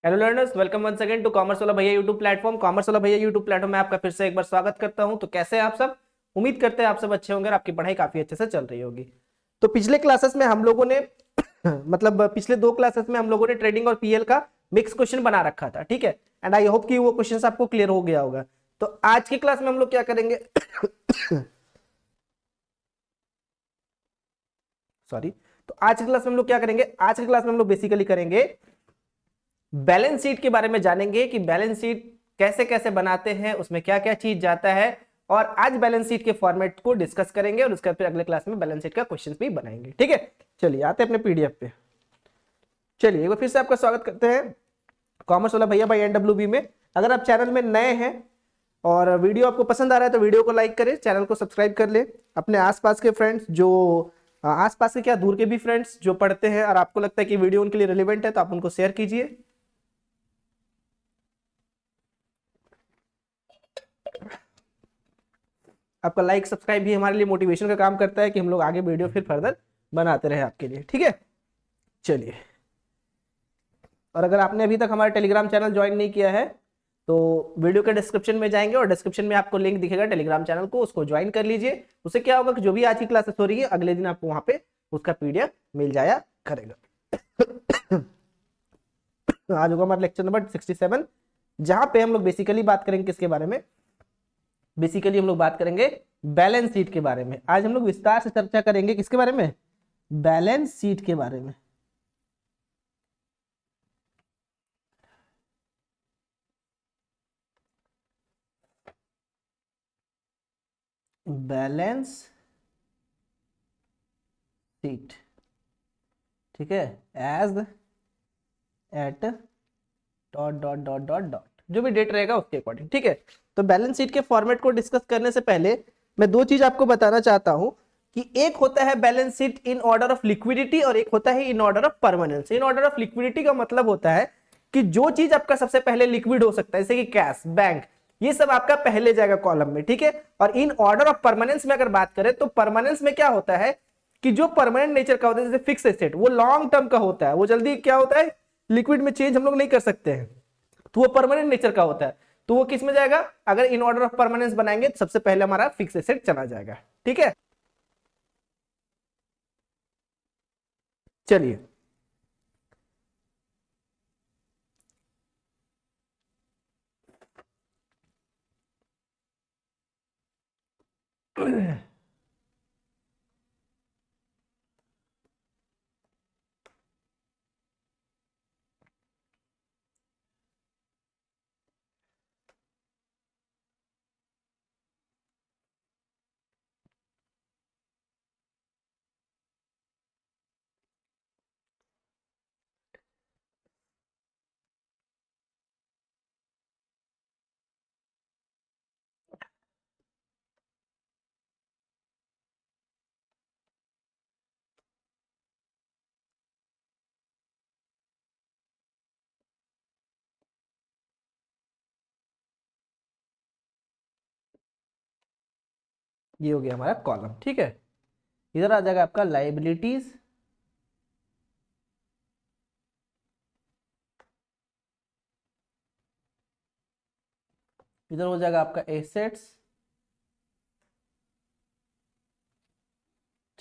Hello learners, welcome once again to commerce वाला भैया YouTube platform. Commerce वाला भैया यूट्यूब प्लेटफॉर्म में आपका फिर से एक बार स्वागत करता हूं। तो कैसे हैं आप सब? उम्मीद करते हैं आप सब अच्छे होंगे और आपकी पढ़ाई काफी अच्छे से चल रही होगी। तो पिछले क्लासेस में हम लोगों ने मतलब पिछले दो क्लासेस में हम लोगों ने ट्रेडिंग और पीएल का मिक्स क्वेश्चन बना रखा था, ठीक है। एंड आई होप कि वो क्वेश्चन आपको क्लियर हो गया होगा। तो आज की क्लास में हम लोग क्या करेंगे सॉरी। तो आज की क्लास में हम लोग क्या करेंगे? आज की क्लास में हम लोग बेसिकली करेंगे बैलेंस शीट के बारे में, जानेंगे कि बैलेंस शीट कैसे कैसे बनाते हैं, उसमें क्या क्या चीज जाता है। और आज बैलेंस शीट के फॉर्मेट को डिस्कस करेंगे और उसके फिर अगले क्लास में बैलेंस शीट का क्वेश्चन भी बनाएंगे, ठीक है। चलिए आते हैं अपने पीडीएफ पे। चलिए एक बार फिर से आपका स्वागत करते हैं कॉमर्स वाला भैया भाई एनडब्ल्यूबी में। अगर आप चैनल में नए हैं और वीडियो आपको पसंद आ रहा है तो वीडियो को लाइक करें, चैनल को सब्सक्राइब कर ले। अपने आसपास के फ्रेंड्स, जो आसपास के क्या दूर के भी फ्रेंड्स जो पढ़ते हैं और आपको लगता है कि वीडियो उनके लिए रिलेवेंट है, तो आप उनको शेयर कीजिए। आपका लाइक सब्सक्राइब भी हमारे लिए मोटिवेशन का काम करता है कि हम लोग आगे वीडियो फिर फर्दर बनाते रहे आपके लिए, ठीक है। चलिए, और अगर आपने अभी तक हमारा टेलीग्राम चैनल ज्वाइन नहीं किया है तो वीडियो के डिस्क्रिप्शन में जाएंगे और डिस्क्रिप्शन में आपको लिंक दिखेगा टेलीग्राम चैनल को, उसको ज्वाइन कर लीजिए। उससे क्या होगा कि जो भी आज की क्लासेस हो रही है अगले दिन आपको वहां पे उसका पीडीएफ मिल जाया करेगा। आज होगा हमारा लेक्चर नंबर 67, जहां पे हम लोग बेसिकली बात करेंगे किसके बारे में? बेसिकली हम लोग बात करेंगे बैलेंस शीट के बारे में। आज हम लोग विस्तार से चर्चा करेंगे किसके बारे में? बैलेंस शीट के बारे में। बैलेंस शीट, ठीक है। As at dot dot dot dot dot, जो भी डेट रहेगा उसके अकॉर्डिंग, ठीक है। तो बैलेंस शीट के फॉर्मेट को डिस्कस करने से पहले मैं दो चीज आपको बताना चाहता हूं कि एक होता है balance sheet in order of liquidity और एक होता है in order of permanence. In order of liquidity का मतलब होता है कि जो चीज आपका सबसे पहले लिक्विड हो सकता है, जैसे कि कैश, बैंक, ये सब आपका पहले जाएगा कॉलम में, ठीक है। और इन ऑर्डर ऑफ परमानेंस में अगर बात करें तो परमानेंस में क्या होता है कि जो परमानेंट नेचर का होता है, जैसे फिक्स एसेट, वो लॉन्ग टर्म का होता है, वो जल्दी क्या होता है लिक्विड में चेंज हम लोग नहीं कर सकते हैं, तो वो परमानेंट नेचर का होता है। तो वो किस में जाएगा? अगर इन ऑर्डर ऑफ परमानेंस बनाएंगे तो सबसे पहले हमारा फिक्स एसेट चला जाएगा, ठीक है। चलिए ये हो गया हमारा कॉलम, ठीक है। इधर आ जाएगा आपका लाइबिलिटीज, इधर हो जाएगा आपका एसेट्स,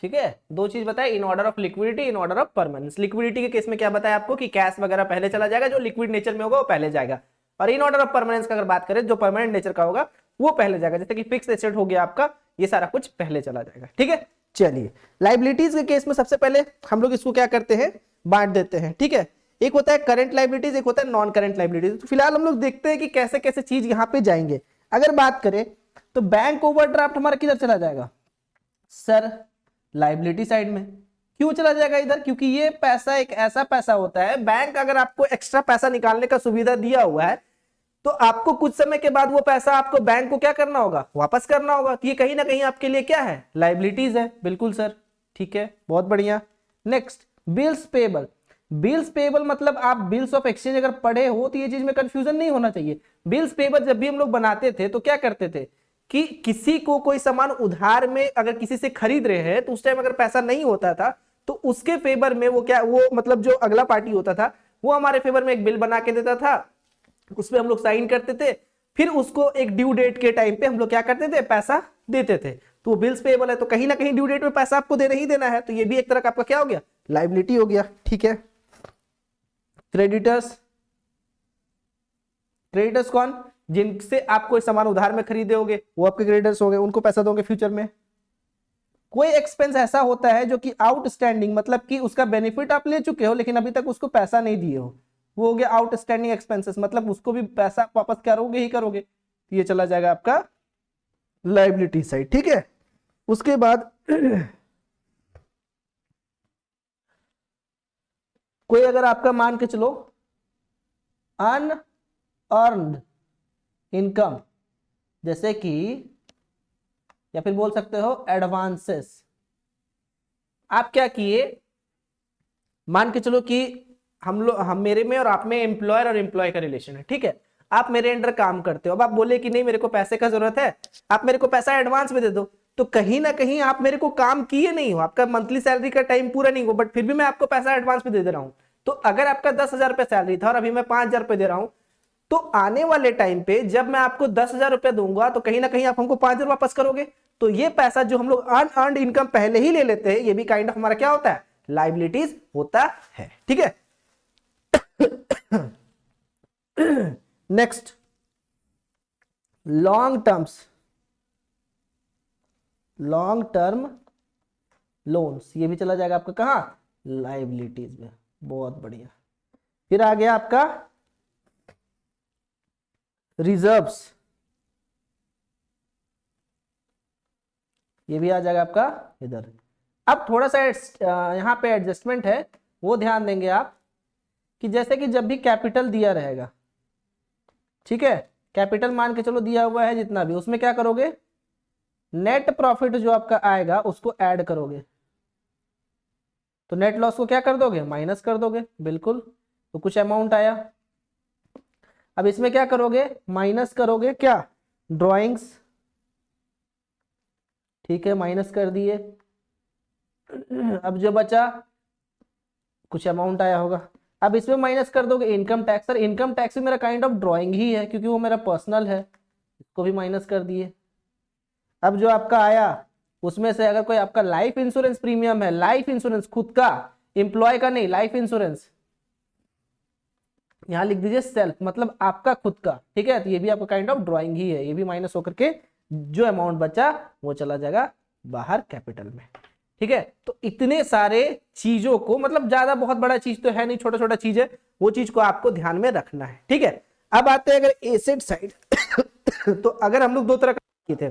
ठीक है। दो चीज बताए, in order of liquidity, in order of permanence. Liquidity के केस में क्या बताया आपको कि कैश वगैरह पहले चला जाएगा, जो लिक्विड नेचर में होगा वो पहले जाएगा। और इन ऑर्डर ऑफ परमानेंस का अगर बात करें, जो परमानेंट नेचर का होगा वो पहले जाएगा, जैसे कि फिक्स एसेट हो गया आपका, ये सारा कुछ पहले चला जाएगा, ठीक है। चलिए, लाइबिलिटीज के केस में सबसे पहले हम लोग इसको क्या करते हैं, बांट देते हैं, ठीक है। एक होता है करंट लाइबिलिटीज, एक होता है नॉन करंट लाइबिलिटीज। तो फिलहाल हम लोग देखते हैं कि कैसे कैसे चीज यहाँ पे जाएंगे। अगर बात करें तो बैंक ओवरड्राफ्ट हमारा किधर चला जाएगा सर? लाइबिलिटी साइड में। क्यों चला जाएगा इधर? क्योंकि ये पैसा एक ऐसा पैसा होता है, बैंक अगर आपको एक्स्ट्रा पैसा निकालने का सुविधा दिया हुआ है तो आपको कुछ समय के बाद वो पैसा आपको बैंक को क्या करना होगा? वापस करना होगा। तो ये कहीं ना कहीं आपके लिए क्या है? लाइबिलिटीज है। बिल्कुल सर, ठीक है, बहुत बढ़िया। Next, bills payable. Bills payable मतलब आप बिल्स ऑफ एक्सचेंज अगर पढ़े हो तो ये चीज में कंफ्यूजन नहीं होना चाहिए। बिल्स पेबल जब भी हम लोग बनाते थे तो क्या करते थे कि किसी को कोई सामान उधार में अगर किसी से खरीद रहे हैं तो उस टाइम अगर पैसा नहीं होता था तो उसके फेवर में वो क्या, वो मतलब जो अगला पार्टी होता था वो हमारे फेवर में एक बिल बना के देता था, उस पर हम लोग साइन करते थे, फिर उसको एक ड्यू डेट के टाइम पे हम लोग क्या करते थे, पैसा देते थे। तो वो बिल्स पेएबल है, तो कहीं ना कहीं ड्यू डेट में पैसा आपको देना ही देना है, तो ये भी एक तरह का आपका क्या हो गया, लायबिलिटी हो गया। ठीक है, क्रेडिटर्स, क्रेडिटर्स कौन, जिनसे आप कोई सामान उधार में खरीदे होगे वो आपके क्रेडिटर्स हो गए, उनको पैसा दोगे फ्यूचर में। कोई एक्सपेंस ऐसा होता है जो कि आउटस्टैंडिंग, मतलब कि उसका बेनिफिट आप ले चुके हो लेकिन अभी तक उसको पैसा नहीं दिए हो, वो हो गया आउटस्टैंडिंग एक्सपेंसेस, मतलब उसको भी पैसा वापस करोगे ही करोगे, ये चला जाएगा आपका लायबिलिटी साइड। ठीक है, उसके बाद कोई अगर आपका मान के चलो अनअर्न्ड इनकम, जैसे कि या फिर बोल सकते हो एडवांसेस, आप क्या किए, मान के चलो कि हम मेरे में और आप में एम्प्लॉयर और एम्प्लॉय का रिलेशन है। ठीक है, आप मेरे अंडर काम करते हो, अब आप बोले कि नहीं मेरे को पैसे का जरूरत है, आप मेरे को पैसा एडवांस में दे दो, तो कहीं ना कहीं आप मेरे को काम किए नहीं हो, आपका मंथली सैलरी का टाइम पूरा नहीं हो, बट फिर भी मैं आपको पैसा एडवांस में दे रहा हूं। तो अगर आपका 10,000 रुपया सैलरी था और अभी मैं 5,000 रुपये दे रहा हूं, तो आने वाले टाइम पे जब मैं आपको 10,000 रुपया दूंगा तो कहीं ना कहीं आप हमको 5,000 वापस करोगे। तो ये पैसा जो हम लोग अनअर्न्ड इनकम पहले ही ले लेते हैं, ये भी काइंड ऑफ हमारा क्या होता है, लायबिलिटीज होता है। ठीक है, नेक्स्ट लॉन्ग टर्म लोन्स, ये भी चला जाएगा आपका कहां, लायबिलिटीज में। बहुत बढ़िया, फिर आ गया आपका रिजर्व्स, ये भी आ जाएगा आपका इधर। अब थोड़ा सा यहां पे एडजस्टमेंट है, वो ध्यान देंगे आप कि जैसे कि जब भी कैपिटल दिया रहेगा, ठीक है, कैपिटल मान के चलो दिया हुआ है जितना भी, उसमें क्या करोगे, नेट प्रॉफिट जो आपका आएगा उसको ऐड करोगे, तो नेट लॉस को क्या कर दोगे, माइनस कर दोगे, बिल्कुल। तो कुछ अमाउंट आया, अब इसमें क्या करोगे, माइनस करोगे क्या, ड्राइंग्स, ठीक है, माइनस कर दिए। अब जो बचा कुछ अमाउंट आया होगा, अब इसमें माइनस कर दोगे income tax, sir income tax भी मेरा काइंड ऑफ ड्राइंग ही है क्योंकि वो मेरा पर्सनल है, इसको भी माइनस कर दिए। अब जो आपका आया उसमें से अगर कोई आपका लाइफ इंश्योरेंस प्रीमियम है, लाइफ इंश्योरेंस खुद का, एम्प्लॉय का नहीं, लाइफ इंश्योरेंस, यहां लिख दीजिए सेल्फ, मतलब आपका खुद का। ठीक है, तो ये भी आपका काइंड ऑफ ड्राइंग ही है, ये भी माइनस होकर के जो अमाउंट बचा वो चला जाएगा बाहर कैपिटल में। ठीक है, तो इतने सारे चीजों को, मतलब ज्यादा बहुत बड़ा चीज तो है नहीं, छोटा छोटा चीज है, वो चीज को आपको ध्यान में रखना है। ठीक है, अब आते हैं अगर एसेट साइड तो अगर हम लोग दो तरह का थे,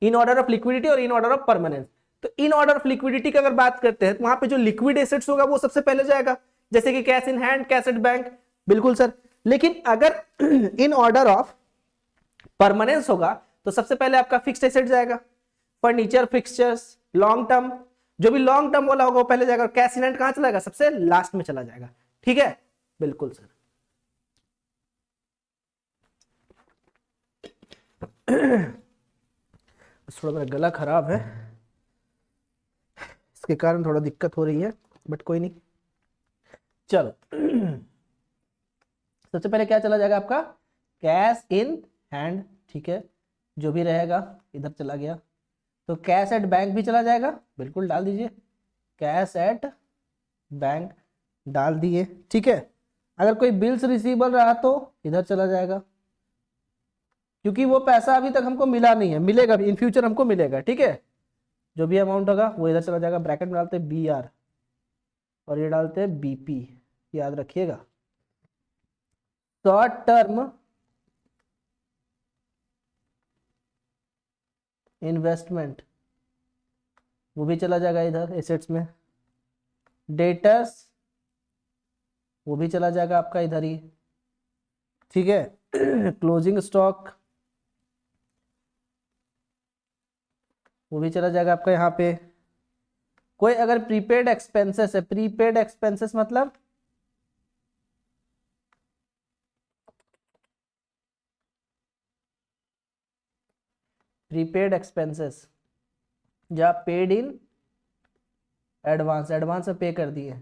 इन ऑर्डर ऑफ लिक्विडिटी और इन ऑर्डर ऑफ परमानेंस। तो इन ऑर्डर ऑफ लिक्विडिटी का अगर बात करते हैं तो वहां पे जो लिक्विड एसेट्स होगा वो सबसे पहले जाएगा, जैसे कि cash in hand, cash at bank, बिल्कुल सर। लेकिन अगर इन ऑर्डर ऑफ परमानेंस होगा तो सबसे पहले आपका फिक्स्ड एसेट जाएगा, फर्नीचर, फिक्सचर्स, लॉन्ग टर्म, जो भी लॉन्ग टर्म वाला होगा वो पहले जाएगा, और कैश इन हैंड कहां चला जाएगा, सबसे लास्ट में चला जाएगा। ठीक है, बिल्कुल सर। थोड़ा मेरा गला खराब है, इसके कारण थोड़ा दिक्कत हो रही है, बट कोई नहीं, चलो। सबसे पहले क्या चला जाएगा आपका, कैश इन हैंड, ठीक है, जो भी रहेगा इधर चला गया। तो कैश एट बैंक भी चला जाएगा, बिल्कुल डाल दीजिए, कैश एट बैंक डाल दिए। ठीक है, अगर कोई बिल्स रिसीवेबल रहा तो इधर चला जाएगा, क्योंकि वो पैसा अभी तक हमको मिला नहीं है, मिलेगा इन फ्यूचर हमको मिलेगा। ठीक है, जो भी अमाउंट होगा वो इधर चला जाएगा, ब्रैकेट में डालते हैं BR और ये डालते हैं BP, याद रखिएगा। शॉर्ट टर्म इन्वेस्टमेंट वो भी चला जाएगा इधर एसेट्स में, डेटर्स वो भी चला जाएगा आपका इधर ही। ठीक है, क्लोजिंग स्टॉक वो भी चला जाएगा आपका यहाँ पे। कोई अगर प्रीपेड एक्सपेंसेस है, प्रीपेड एक्सपेंसेस मतलब प्रीपेड एक्सपेंसेस जो आप पेड इन एडवांस, एडवांस में पे कर दिए,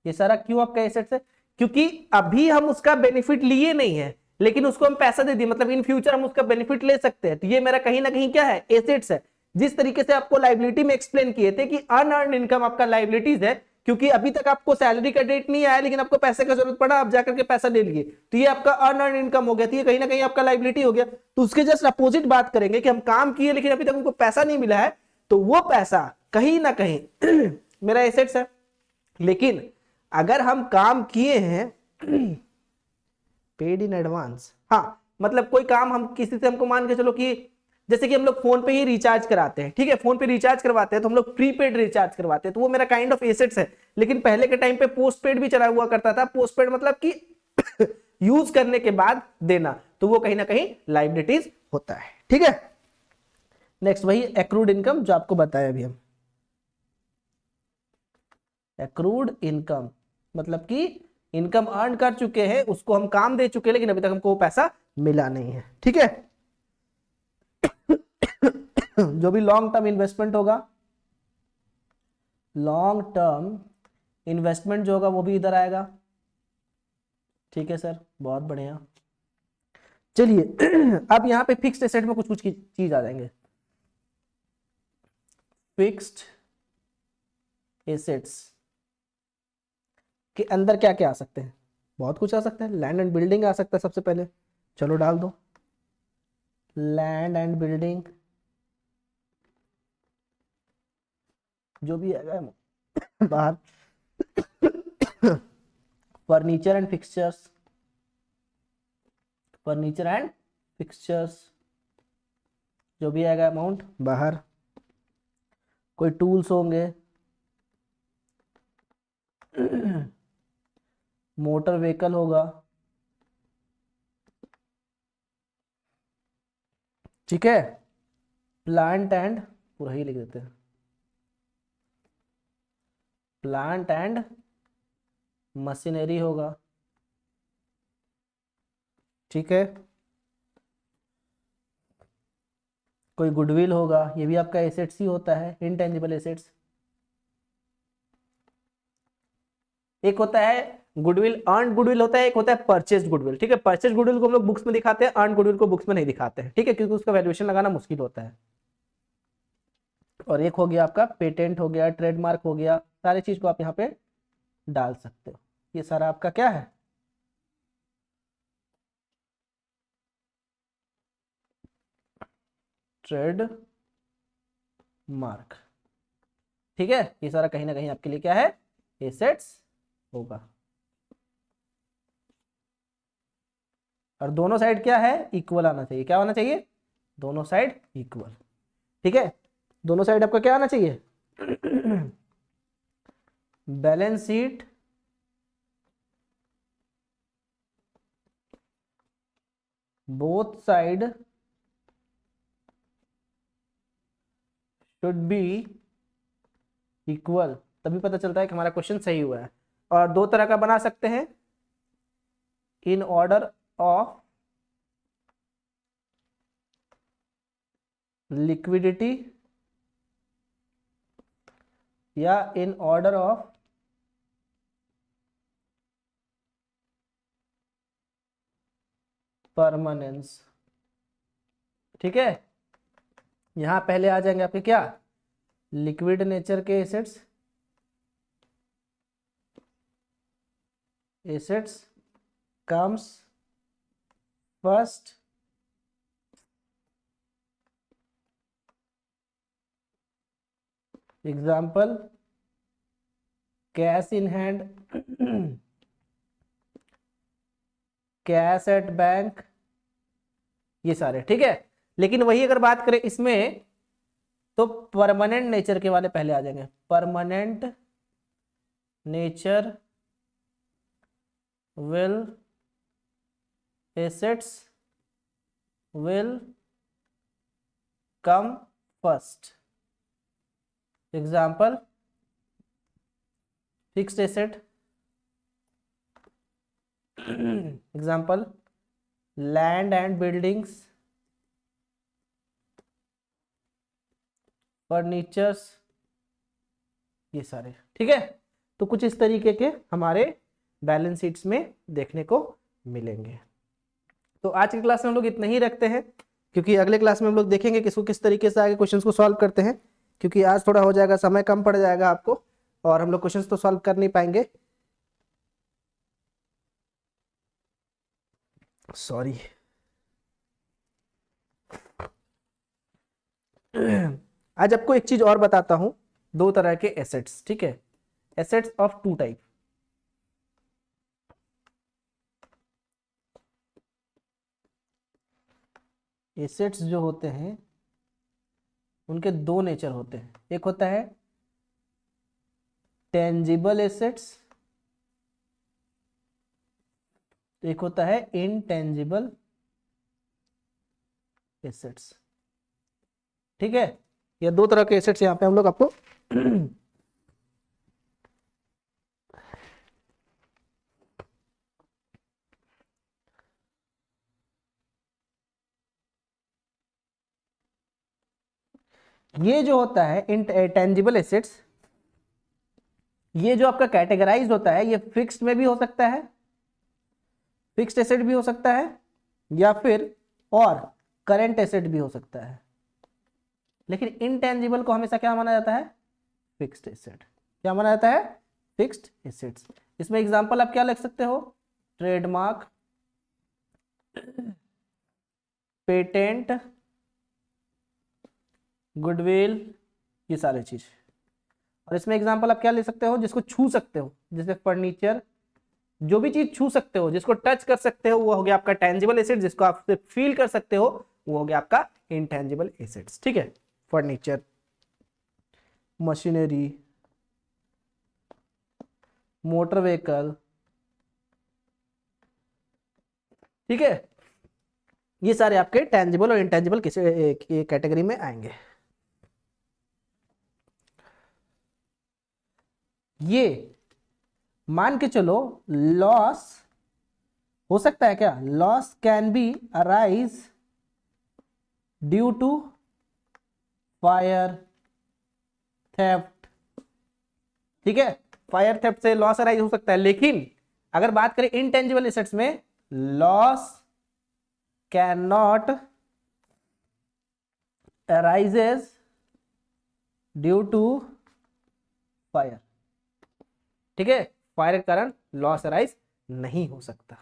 ये सारा क्यों आपका एसेट्स है? क्योंकि अभी हम उसका बेनिफिट लिए नहीं है, लेकिन उसको हम पैसा दे दिए, मतलब इन फ्यूचर हम उसका बेनिफिट ले सकते हैं, तो ये मेरा कहीं ना कहीं क्या है? एसेट्स है। जिस तरीके से आपको लाइबिलिटी में एक्सप्लेन किए थे कि अनअर्न्ड इनकम आपका लाइबिलिटीज है, क्योंकि अभी तक आपको सैलरी का डेट नहीं आया, लेकिन आपको पैसे का जरूरत पड़ा, आप जाकर के पैसा ले लिए, तो ये आपका अनअर्न्ड इनकम हो गया, तो ये कहीं ना कहीं आपका लाइबिलिटी हो गया। तो उसके जस्ट अपोजिट बात करेंगे कि हम काम किए लेकिन अभी तक हमको पैसा नहीं मिला है, तो वो पैसा कहीं ना कहीं मेरा एसेट्स है। लेकिन अगर हम काम किए हैं पेड इन एडवांस, हाँ मतलब कोई काम हम किसी से, हमको मान के चलो कि जैसे कि हम लोग फोन पे ही रिचार्ज कराते हैं, ठीक है, फोन पे रिचार्ज करवाते हैं तो हम लोग प्रीपेड रिचार्ज करवाते हैं, तो वो मेरा काइंड ऑफ एसेट्स है। लेकिन पहले के टाइम पे पोस्ट पेड भी चला हुआ करता था, पोस्ट पेड मतलब कि यूज करने के बाद देना, तो वो कहीं ना कहीं लाइबिलिटीज होता है, ठीक है। नेक्स्ट वही एक्रूड इनकम जो आपको बताया अभी हम, एक्रूड इनकम मतलब कि इनकम अर्न कर चुके हैं, उसको हम काम दे चुके हैं, लेकिन अभी तक हमको वो पैसा मिला नहीं है, ठीक है। जो भी लॉन्ग टर्म इन्वेस्टमेंट होगा, लॉन्ग टर्म इन्वेस्टमेंट जो होगा वो भी इधर आएगा, ठीक है सर, बहुत बढ़िया। चलिए अब यहां पे फिक्स्ड एसेट में कुछ कुछ चीज आ जाएंगे। फिक्स्ड एसेट्स के अंदर क्या क्या आ सकते हैं? बहुत कुछ आ सकता है। लैंड एंड बिल्डिंग आ सकता है सबसे पहले, चलो डाल दो लैंड एंड बिल्डिंग, जो भी है बाहर। Furniture and fixtures, furniture and fixtures जो भी आएगा अमाउंट बाहर। कोई टूल्स होंगे, मोटर व्हीकल होगा, ठीक है। प्लांट एंड, पूरा ही लिख देते हैं, प्लांट एंड मशीनरी होगा, ठीक है। कोई गुडविल होगा, ये भी आपका एसेट्स ही होता है, इनटेंजिबल एसेट्स। एक होता है गुडविल, अर्न गुडविल होता है, एक होता है परचेज गुडविल, ठीक है। परचेज गुडविल को हम लोग बुक्स में दिखाते हैं, अर्न गुडविल को बुक्स में नहीं दिखाते हैं, ठीक है, क्योंकि उसका वैल्यूएशन लगाना मुश्किल होता है। और एक हो गया आपका पेटेंट हो गया, ट्रेडमार्क हो गया, सारी चीज को आप यहाँ पे डाल सकते हो। ये सारा आपका क्या है? ट्रेड मार्क, ठीक है। ये सारा कहीं ना कहीं आपके लिए क्या है? एसेट्स होगा। और दोनों साइड क्या है? इक्वल आना चाहिए। क्या होना चाहिए? दोनों साइड इक्वल, ठीक है। दोनों साइड आपका क्या आना चाहिए? Balance sheet both side should be equal, तभी पता चलता है कि हमारा क्वेश्चन सही हुआ है। और दो तरह का बना सकते हैं, इन ऑर्डर ऑफ लिक्विडिटी या इन ऑर्डर ऑफ परमानेंस, ठीक है। यहां पहले आ जाएंगे आपके क्या? लिक्विड नेचर के assets, assets comes first, example cash in hand, cash at bank, ये सारे, ठीक है। लेकिन वही अगर बात करें इसमें, तो परमानेंट नेचर के वाले पहले आ जाएंगे। Permanent nature will assets will come first, example fixed asset, example land and buildings, furnitures, ये सारे, ठीक है। तो कुछ इस तरीके के हमारे बैलेंस शीट्स में देखने को मिलेंगे। तो आज की क्लास में हम लोग इतना ही रखते हैं, क्योंकि अगले क्लास में हम लोग देखेंगे किसको किस तरीके से आगे क्वेश्चंस को सॉल्व करते हैं, क्योंकि आज थोड़ा हो जाएगा, समय कम पड़ जाएगा आपको और हम लोग क्वेश्चंस तो सॉल्व कर नहीं पाएंगे। सॉरी। आज आपको एक चीज और बताता हूं, दो तरह के एसेट्स, ठीक है, assets of two type. Assets जो होते हैं उनके दो नेचर होते हैं, एक होता है टेंजिबल एसेट्स, एक होता है इनटेंजिबल एसेट्स। ठीक है, ये दो तरह के एसेट्स यहाँ पे हम लोग आपको ये जो होता है इंटेंजिबल एसेट्स, ये जो आपका कैटेगराइज होता है, ये फिक्स्ड में भी हो सकता है, फिक्स्ड एसेट भी हो सकता है, या फिर और करंट एसेट भी हो सकता है। लेकिन इनटेंजिबल को हमेशा क्या माना जाता है? Fixed asset. क्या माना जाता है? Fixed assets. इसमें एग्जांपल आप क्या लिख सकते हो? ट्रेडमार्क, पेटेंट, गुडविल, ये सारी चीज। और इसमें एग्जांपल आप क्या ले सकते हो? जिसको छू सकते हो, जैसे फर्नीचर, जो भी चीज छू सकते हो, जिसको टच कर सकते हो, वो हो गया आपका टेंजिबल एसेट। जिसको आप फील कर सकते हो, वो हो गया आपका इनटेंजिबल एसेट्स। ठीक है, फर्नीचर, मशीनरी, मोटर व्हीकल, ठीक है, ये सारे आपके टेंजिबल और इनटेंजिबल किसी कैटेगरी में आएंगे। ये मान के चलो लॉस हो सकता है क्या? Loss can be arise due to fire theft. ठीक है, फायर थेफ्ट से लॉस अराइज हो सकता है। लेकिन अगर बात करें इनटेंजिबल एसेट्स में, loss can not arises due to fire. ठीक है, फायर के कारण लॉस अराइज नहीं हो सकता।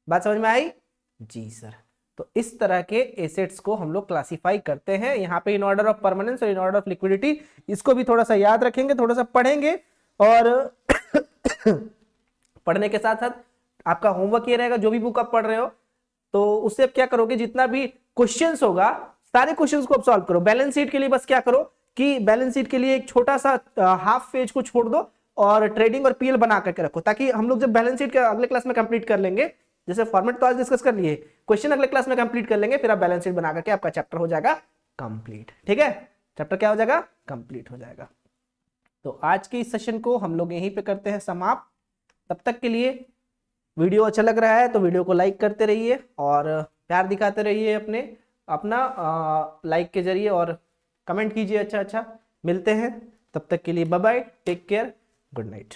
बात समझ में आई? जी सर। तो इस तरह के एसेट्स को हम लोग क्लासिफाई करते हैं यहाँ पे, इन ऑर्डर ऑफ परमानेंस और इन ऑर्डर ऑफ लिक्विडिटी। इसको भी थोड़ा सा याद रखेंगे, थोड़ा सा पढ़ेंगे, और पढ़ने के साथ साथ आपका होमवर्क ये रहेगा, जो भी बुक आप पढ़ रहे हो, तो उससे आप क्या करोगे, जितना भी क्वेश्चंस होगा सारे क्वेश्चंस को आप सॉल्व करो। बैलेंस शीट के लिए बस क्या करो कि बैलेंस शीट के लिए एक छोटा सा हाफ पेज को छोड़ दो और ट्रेडिंग और पीएल बना करके रखो, ताकि हम लोग जब बैलेंस शीट अगले क्लास में कंप्लीट कर लेंगे, जैसे फॉर्मेट तो आज डिस्कस कर लिए, क्वेश्चन अगले क्लास में कंप्लीट कर लेंगे, फिर आप बैलेंस शीट बना करके आपका चैप्टर हो जाएगा कंप्लीट। ठीक है, चैप्टर क्या हो जाएगा? कंप्लीट हो जाएगा। तो आज के इस सेशन को हम लोग यहीं पे करते हैं समाप्त। तब तक के लिए वीडियो अच्छा लग रहा है तो वीडियो को लाइक करते रहिए और प्यार दिखाते रहिए अपना लाइक के जरिए, और कमेंट कीजिए अच्छा अच्छा। मिलते हैं, तब तक के लिए bye bye, take care, good night.